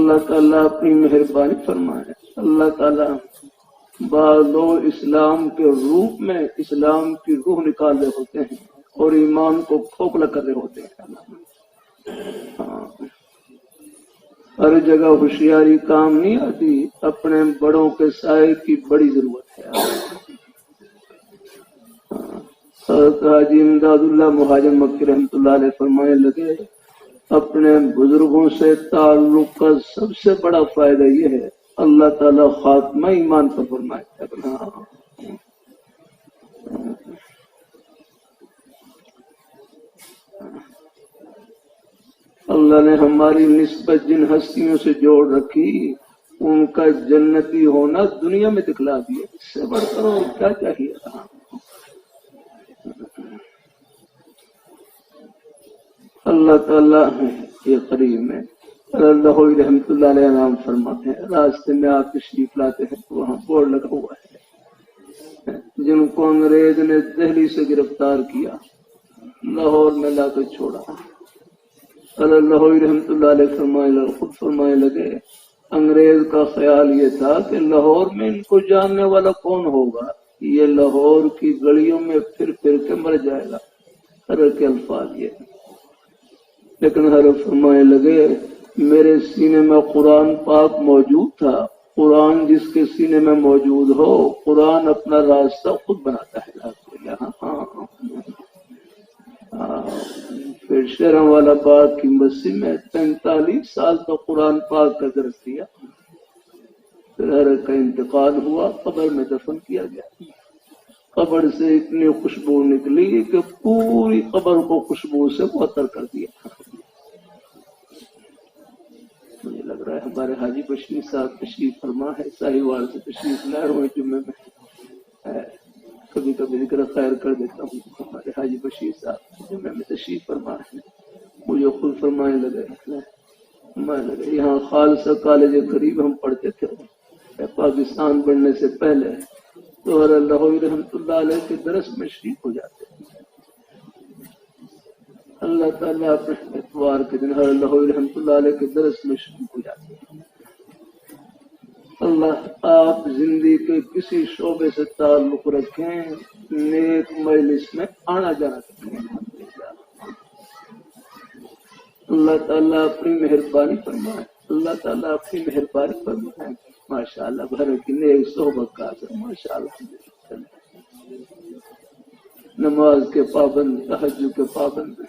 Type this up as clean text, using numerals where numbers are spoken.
اللہ تعالیٰ اپنی مہربانی فرمائے. اللہ تعالیٰ بعض لوگ اسلام کے روپ میں اسلام کی روح نکال رہے ہوتے ہیں اور ایمان کو کھوکھلا کر رہے ہوتے ہیں. ہر جگہ ہوشیاری کام نہیں آتی. اپنے بڑوں کے سائے کی بڑی ضرورت ہے. حضرت حاجی امداد اللہ مہاجر مکی رحمۃ اللہ علیہ فرمانے لگے اپنے بزرگوں سے تعلق کا سب سے بڑا فائدہ یہ ہے اللہ تعالیٰ خاتمہ ایمان پر فرمائے. اللہ نے ہماری نسبت جن ہستیوں سے جوڑ رکھی ان کا جنتی ہونا دنیا میں دکھلا دیا. اس سے بڑھ کر اور کیا چاہیے. اللہ تعالیٰ یہ قریب میں اللہ رحمۃ اللہ علیہ نام فرماتے ہیں راستے میں آپ تشریف لاتے ہیں تو وہاں بورڈ لگا ہوا ہے جن کو انگریز نے دہلی سے گرفتار کیا لاہور میں لا کر چھوڑا. اللہ رحمۃ اللہ علیہ خود فرمانے لگے انگریز کا خیال یہ تھا کہ لاہور میں ان کو جاننے والا کون ہوگا, یہ لاہور کی گلیوں میں پھر پھر کے مر جائے گا. حضرت کے الفاظ یہ لیکن حضرت فرمانے لگے میرے سینے میں قرآن پاک موجود تھا. قرآن جس کے سینے میں موجود ہو قرآن اپنا راستہ خود بناتا ہے. پھر شیروں والا باغ کی مسجد میں 45 سال تک قرآن پاک کا درس دیا. پھر حضرت کا انتقال ہوا, قبر میں دفن کیا گیا. قبر سے اتنی خوشبو نکلی کہ پوری قبر کو خوشبو سے معطر کر دیا. مجھے لگ رہا ہے ہمارے حاجی بشیر صاحب تشریف فرما ہے, ساہیوال سے تشریف لائے ہوئے جمعے میں. کبھی کبھی ذکر خیر کر دیتا ہوں. ہمارے حاجی بشیر صاحب جمعے میں تشریف فرما ہے. مجھے خود فرمانے لگے یہاں خالصہ کالج قریب ہم پڑھتے تھے پاکستان بننے سے پہلے, تو اللہ رحمۃ اللہ علیہ کے درس میں شریک ہو جاتے. اللہ تعالیٰ اپنے اتوار کے دن اللہ رحمۃ اللہ علیہ کے درس میں شریک ہو جاتے. اللہ آپ زندگی کے کسی شعبے سے تعلق رکھیں, نیک مجلس میں آنا جانا کریں. اللہ تعالیٰ اپنی مہربانی فرمائے. اللہ تعالیٰ اپنی مہربانی فرمائے. ماشاء اللہ گھر کی نیک صحبت کا اثر ماشاء اللہ. نماز کے پابند, تہجد کے پابند,